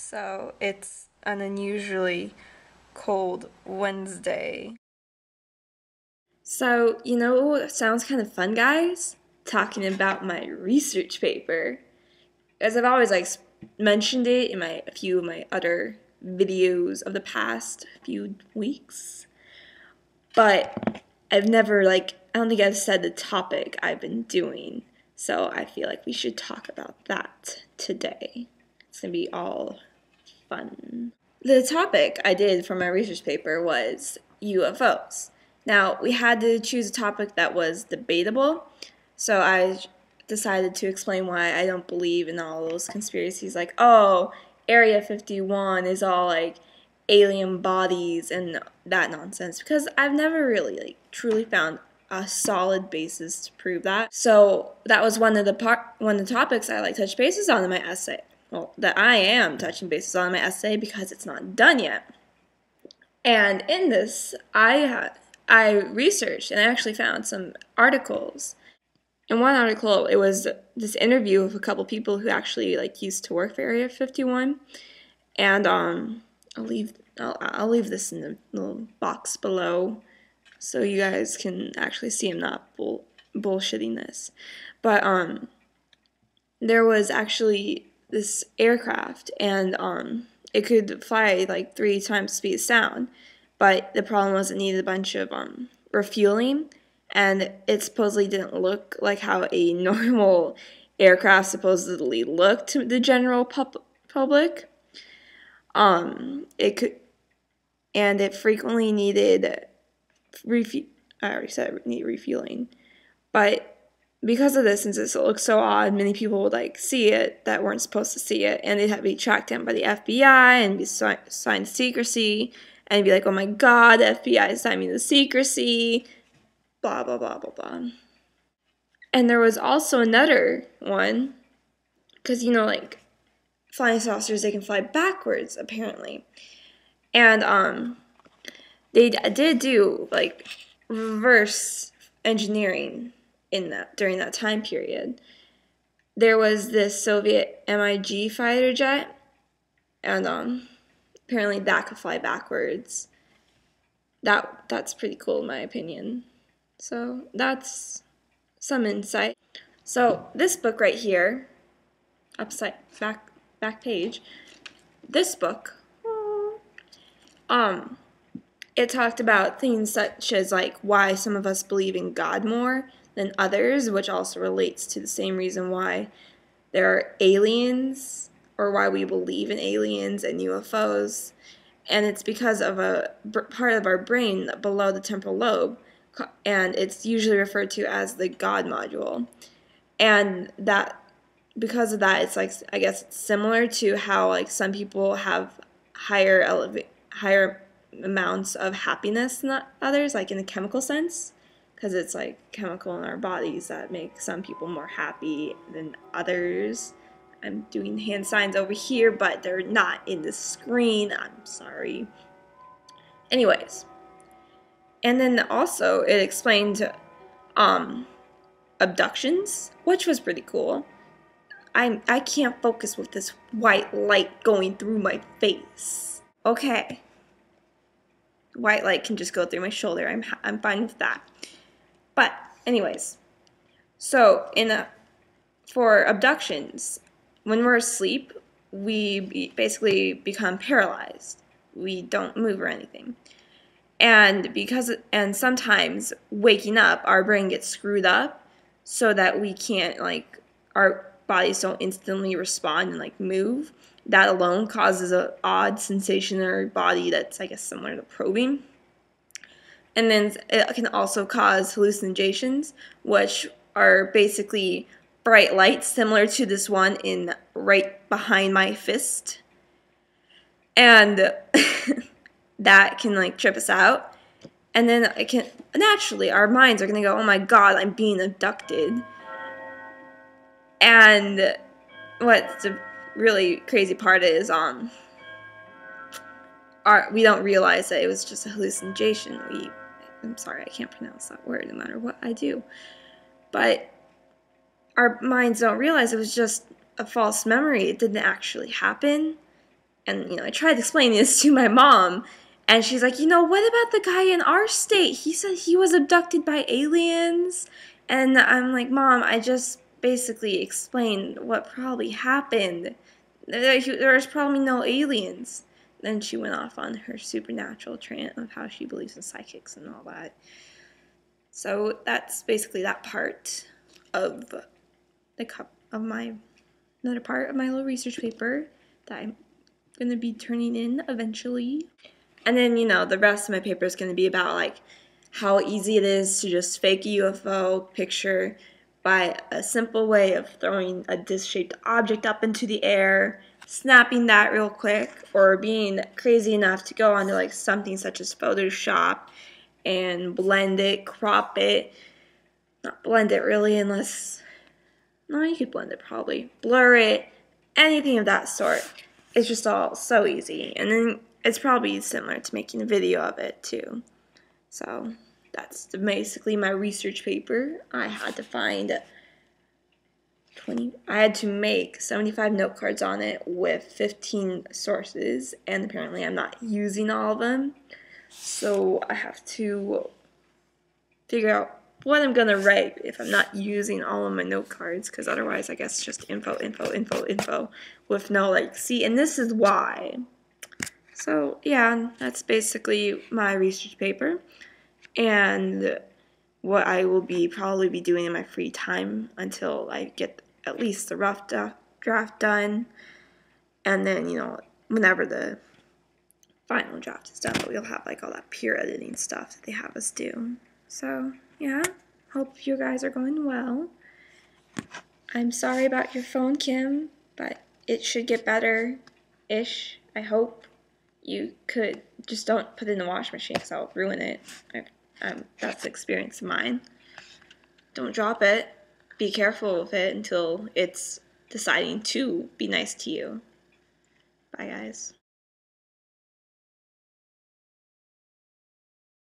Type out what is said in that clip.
So it's an unusually cold Wednesday. So, what sounds kind of fun, guys? Talking about my research paper. As I've always mentioned it in a few of my other videos of the past few weeks, but I've never I don't think I've said the topic I've been doing. So I feel like we should talk about that today. It's gonna be all fun. The topic I did for my research paper was UFOs. Now, we had to choose a topic that was debatable, so I decided to explain why I don't believe in all those conspiracies like, oh, Area 51 is all alien bodies and that nonsense, because I've never really truly found a solid basis to prove that. So that was one of the topics I touched bases on in my essay. Well, that I am touching bases on in my essay because it's not done yet. And in this, I researched and I actually found some articles. In one article, it was this interview of a couple people who actually used to work for Area 51, and I'll leave this in the little box below so you guys can actually see I'm not bullshitting this. But there was actually this aircraft, and it could fly 3 times the speed of sound, but the problem was it needed a bunch of refueling, and it supposedly didn't look like how a normal aircraft supposedly looked to the general public. It could, and it frequently needed I already said it needed refueling, but because of this, since it looks so odd, many people would see it that weren't supposed to see it, and they'd have to be tracked down by the FBI and be signed secrecy, and be like, oh my god, the FBI signed me to secrecy, blah blah blah blah blah. And there was also another one, because flying saucers, they can fly backwards apparently, and they did do reverse engineering during that time period. There was this Soviet MiG fighter jet, and apparently that could fly backwards. That's pretty cool in my opinion. So that's some insight. So this book right here, back page, this book, it talked about things such as why some of us believe in God more than others, which also relates to the same reason why there are aliens, or why we believe in aliens and UFOs. And it's because of a part of our brain below the temporal lobe, and it's usually referred to as the God module. And that, because of that, it's I guess it's similar to how some people have higher amounts of happiness than others, in a chemical sense, because it's chemical in our bodies that make some people more happy than others. I'm doing hand signs over here, but they're not in the screen. I'm sorry. Anyways, and then also it explained abductions, which was pretty cool. I can't focus with this white light going through my face. Okay. White light can just go through my shoulder. I'm fine with that. But anyways, so for abductions, when we're asleep, we basically become paralyzed. We don't move or anything. And sometimes waking up, our brain gets screwed up so that we can't our bodies don't instantly respond and move. That alone causes an odd sensation in our body that's I guess similar to probing. And then it can also cause hallucinations, which are basically bright lights similar to this one in right behind my fist. And that can trip us out. And then it can naturally, our minds are going to go, oh my god, I'm being abducted. And what's the really crazy part is we don't realize that it was just a hallucination. I'm sorry, I can't pronounce that word no matter what I do. But our minds don't realize it was just a false memory. It didn't actually happen. And, I tried explaining this to my mom, and she's like, what about the guy in our state? He said he was abducted by aliens. And I'm like, Mom, I just basically explained what probably happened. There's probably no aliens. Then she went off on her supernatural rant of how she believes in psychics and all that. So that's basically that part of another part of my little research paper that I'm going to be turning in eventually. And then, the rest of my paper is going to be about, like, how easy it is to just fake a UFO picture by a simple way of throwing a disc-shaped object up into the air, snapping that real quick, or being crazy enough to go onto, like, something such as Photoshop and blend it, crop it. Not blend it, really, unless... No, you could blend it, probably. Blur it, anything of that sort. It's just all so easy. And then it's probably similar to making a video of it, too. So that's basically my research paper. I had to make 75 note cards on it with 15 sources, and apparently I'm not using all of them. So I have to figure out what I'm going to write if I'm not using all of my note cards, because otherwise I guess just info with no, like, see, and this is why. So yeah, that's basically my research paper, and what I will probably be doing in my free time until I get at least the rough draft done, and then, whenever the final draft is done, but we'll have, like, all that peer editing stuff that they have us do. So yeah, hope you guys are going well. I'm sorry about your phone, Kim, but it should get better-ish, I hope. You could just don't put it in the washing machine because I'll ruin it. That's the experience of mine. Don't drop it. Be careful with it until it's deciding to be nice to you. Bye, guys.